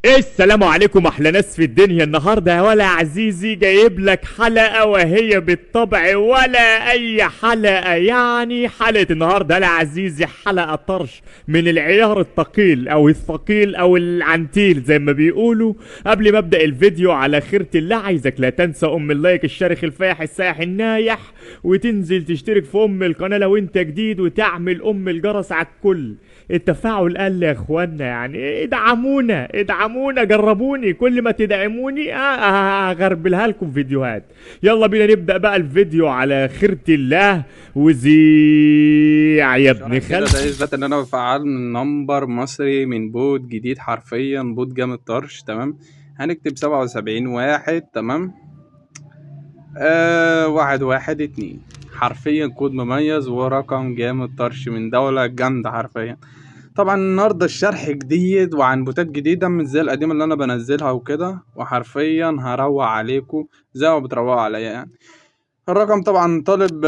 السلام عليكم احلى ناس في الدنيا. النهارده يا ولا عزيزي جايب لك حلقه وهي بالطبع ولا اي حلقه، يعني حلقه النهارده يا عزيزي حلقه طرش من العيار الثقيل او الثقيل او العنتيل زي ما بيقولوا. قبل ما ابدا الفيديو على خيرة الله عايزك لا تنسى اللايك الشارخ الفايح السايح النايح، وتنزل تشترك في القناه لو انت جديد، وتعمل الجرس على الكل. التفاعل قل يا اخوانا، يعني ادعمونا جربوني، كل ما تدعموني هغربلها لكم فيديوهات. يلا بينا نبدأ بقى الفيديو على خيرة الله. وزيع يا ابن شرح كده ده خالتي. اثبات ان انا فعال من نمبر مصري من بوت جديد، حرفيا بوت جامد طرش. تمام، هنكتب 77 واحد. تمام، واحد واحد اتنين، حرفيا كود مميز ورقم جامد طرش من دولة جامدة حرفيا. طبعا النهاردة الشرح جديد وعن بوتات جديدة مش زي القديمة اللي انا بنزلها وكده، وحرفيا هروق عليكم زي ما بتروقوا عليا يعني. الرقم طبعا طالب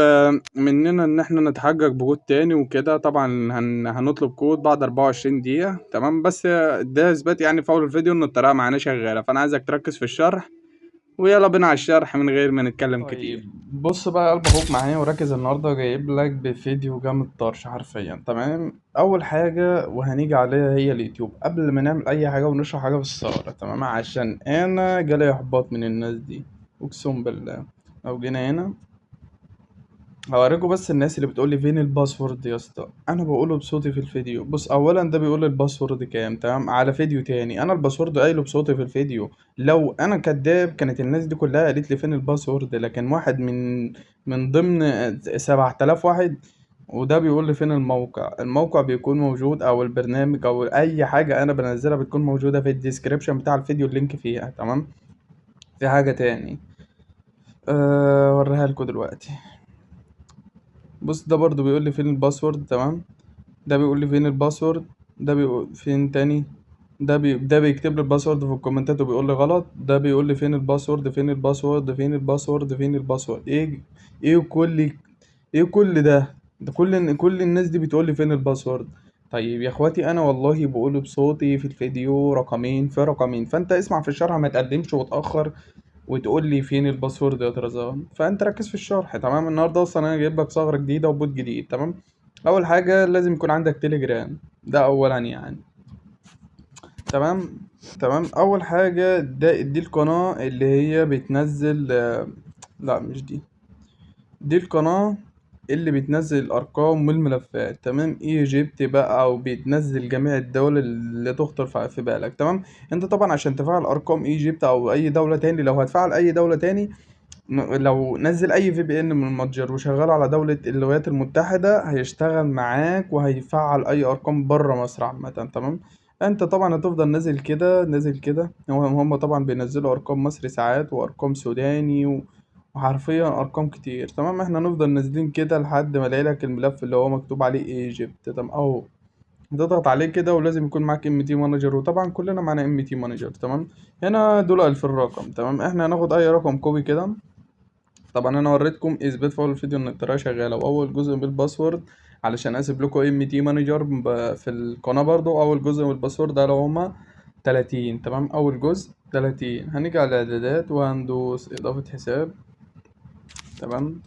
مننا ان احنا نتحجج بكود تاني وكده. طبعا هنطلب كود بعد 24 دقيقة. تمام، بس ده اثبات يعني في اول الفيديو ان الطريقة معانا شغالة، فانا عايزك تركز في الشرح ويلا بينا على الشرح من غير ما نتكلم كتير. طيب بص بقى يا قلب اخوك معايا وركز، النهارده جايب لك بفيديو جامد طرش حرفيا. تمام، اول حاجه وهنيجي عليها هي اليوتيوب قبل ما نعمل اي حاجه ونشرح حاجه في الصاله. تمام، عشان انا جالي احباط من الناس دي اقسم بالله. لو جينا هنا هوريكم بس الناس اللي بتقول لي فين الباسورد يا اسطى، انا بقوله بصوتي في الفيديو. بص اولا ده بيقول الباسورد كام، تمام، على فيديو تاني انا الباسورد قايله بصوتي في الفيديو. لو انا كداب كانت الناس دي كلها قالت لي فين الباسورد، لكن واحد من ضمن 7000 واحد وده بيقول لي فين الموقع. الموقع بيكون موجود او البرنامج او اي حاجة انا بنزلها بتكون موجودة في الديسكريبشن بتاع الفيديو، اللينك فيها. تمام، في حاجة تاني وريها لكم دلوقتي. بص ده برضو بيقول لي فين الباسورد. تمام، ده بيقول لي فين الباسورد، ده بيقول فين تاني، ده بيكتب لي الباسورد في الكومنتات وبيقول لي غلط. ده بيقول لي فين الباسورد فين الباسورد فين الباسورد فين الباسورد. ايه كل ايه كل ده كل الناس دي بتقول لي فين الباسورد. طيب يا اخواتي انا والله بقوله بصوتي في الفيديو، رقمين في رقمين، فانت اسمع في الشرح ما تقدمش وتأخر وتقول لي فين الباسورد يا طرزان. فانت ركز في الشرح. تمام، النهارده اصلا انا جايب لك ثغره جديده وبوت جديد. تمام، اول حاجه لازم يكون عندك تليجرام، ده اولا يعني. تمام، تمام، اول حاجه دي القناه اللي هي بتنزل لا مش دي القناه اللي بتنزل الارقام والملفات. تمام، ايجيبت بقى او بتنزل جميع الدول اللي تخطر في بالك. تمام، انت طبعا عشان تفعل ارقام ايجيبت او اي دوله تاني، لو هتفعل اي دوله تاني لو نزل اي في بي ان من المتجر وشغال على دولة الولايات المتحدة هيشتغل معاك وهيفعل اي ارقام بره مصر عامة. تمام، انت طبعا هتفضل نازل كده نازل كده. هم طبعا بينزلوا ارقام مصري ساعات وارقام سوداني وحرفيا ارقام كتير. تمام، احنا هنفضل نازلين كده لحد ما الاقي لك الملف اللي هو مكتوب عليه ايجيبت. تمام اهو، تضغط عليه كده ولازم يكون معاك ام تي مانجر، وطبعا كلنا معانا ام تي مانجر. تمام، هنا دول 1000 الرقم. تمام، احنا هناخد اي رقم كوبي كده. طبعا انا وريتكم اثبات في اول الفيديو ان الطريقه شغاله، واول جزء بالباسورد علشان اسيب لكم ام تي مانجر في القناه برضو. اول جزء من الباسورد ده لو هما 30. تمام، اول جزء 30. هنيجي على الاعدادات وهندوس اضافه حساب. تمام،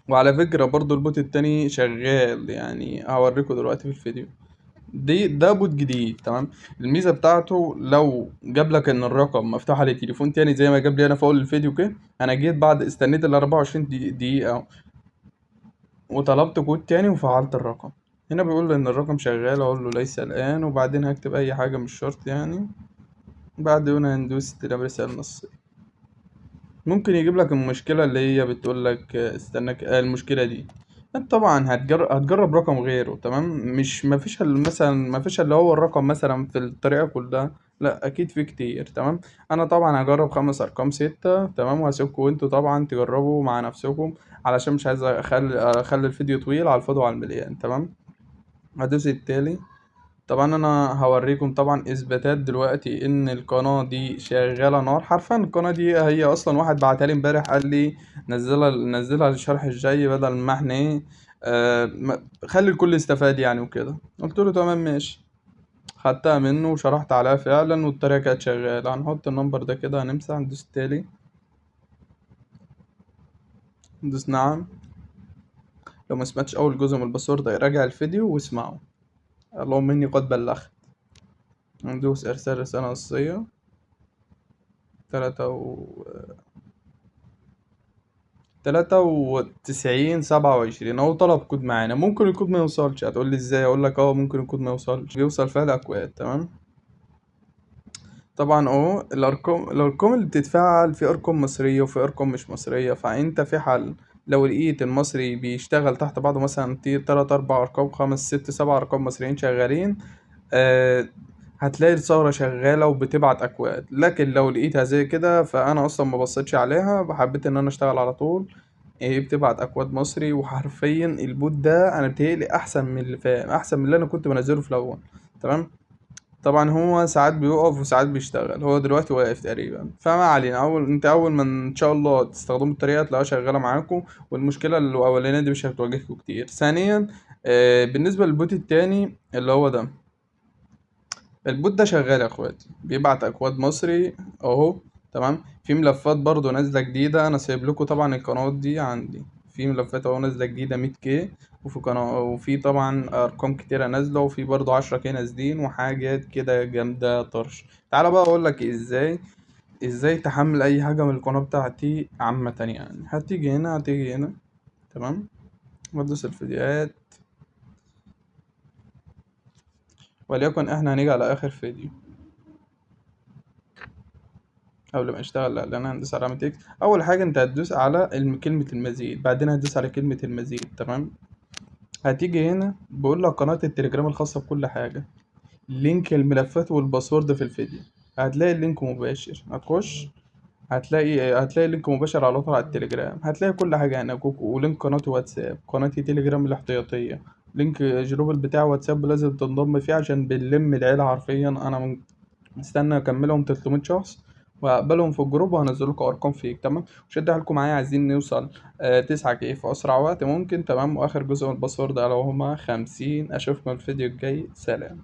وعلى فكره برضو البوت التاني شغال يعني هوريكم دلوقتي في الفيديو. ده بوت جديد. تمام، الميزه بتاعته لو جاب لك ان الرقم مفتوح على تليفون تاني زي ما جاب لي انا في اول الفيديو كده، انا جيت بعد استنيت ال 24 دقيقه وطلبت كود تاني وفعلت الرقم. هنا بيقول لي ان الرقم شغال، اقول له ليس الان وبعدين هكتب اي حاجه مش شرط يعني. بعدين هندوس استلام رساله نصية. ممكن يجيب لك المشكله اللي هي بتقول لك استناك المشكله دي. انت طبعا هتجرب رقم غيره. تمام، مش مفيش مثلا مفيش اللي هو الرقم مثلا في الطريقه كلها، لا اكيد في كتير. تمام، انا طبعا هجرب 5 ارقام 6. تمام، وهسيبكم وانتوا طبعا تجربوا مع نفسكم علشان مش عايز اخلي الفيديو طويل على الفاضي وعلى المليان. تمام، هدوس التالي. طبعا انا هوريكم طبعا اثباتات دلوقتي ان القناه دي شغاله نار حرفيا. القناه دي هي اصلا واحد بعتها لي امبارح قال لي نزلها للشرح الجاي بدل ما احنا ايه خلي الكل يستفاد يعني وكده. قلت له تمام ماشي. خدتها منه وشرحت عليها فعلا والطريقة كانت شغالة. هنحط النمبر ده كده، هنمسح، ندوس تالي، ندوس نعم. لو ما سمعتش أول جزء من الباسورد راجع الفيديو واسمعه. اللهم إني قد بلغت. ندوس إرسال رسالة نصية. 93 27 هو طلب كود معانا، ممكن الكود ما يوصلش. هتقول لي ازاي؟ اقول لك ممكن الكود ما يوصلش، بيوصل فيها الاكواد. تمام. طبعا الارقام اللي بتتفعل، في ارقام مصريه وفي ارقام مش مصريه، فانت في حل. لو لقيت المصري بيشتغل تحت بعضه، مثلا 3 4 ارقام 5 6 7 ارقام مصريين شغالين، آه هتلاقي الثغرة شغالة وبتبعت أكواد. لكن لو لقيتها زي كده فأنا أصلا ما بصيتش عليها، حبيت إن أنا أشتغل على طول. هي بتبعت أكواد مصري، وحرفيا البوت ده أنا بتهيألي أحسن من اللي فاهم، أحسن من اللي أنا كنت بنزله في الأول. تمام. طبعا هو ساعات بيقف وساعات بيشتغل، هو دلوقتي واقف تقريبا، فما علينا. أول ما إن شاء الله تستخدموا الطريقة تلاقوها شغالة معاكم، والمشكلة الأولانية دي مش هتواجهكم كتير. ثانيا بالنسبة للبوت التاني اللي هو ده، البوت ده شغال يا اخواتي، بيبعت اكواد مصري اهو. تمام. في ملفات برضو نازله جديده، انا سايب لكم طبعا القنوات دي عندي، في ملفات اهو نازله جديده 100K، وفي قناه، وفي طبعا ارقام كتيره نازله، وفي برضو 10K نازلين وحاجات كده جامده طرش. تعالى بقى اقول لك ازاي تحمل اي حاجه من القناه بتاعتي عامه. يعني هتيجي هنا. تمام. وتدوس الفيديوهات، وليكن احنا هنيجي على اخر فيديو قبل ما اشتغل. لا، لان انا هندوس على علامة اكس. اول حاجة انت هتدوس على كلمة المزيد، بعدين هتدوس على كلمة المزيد. تمام. هتيجي هنا بقول لك قناة التليجرام الخاصة بكل حاجة، لينك الملفات والباسورد في الفيديو. هتلاقي اللينك مباشر، هتخش هتلاقي لينك مباشر على طول على التليجرام. هتلاقي كل حاجة هناك، ولينك قناة واتساب، قناة تليجرام الاحتياطية، لينك جروب بتاع واتساب لازم تنضم فيه عشان بنلم العيلة. حرفيا انا مستني اكملهم 300 شخص واقبلهم في الجروب، وهنزل لكم ارقام فيك. تمام. وشد حيلكم معايا، عايزين نوصل 9K في اسرع وقت ممكن. تمام. واخر جزء من الباسورد الا وهما 50. اشوفكم الفيديو الجاي. سلام.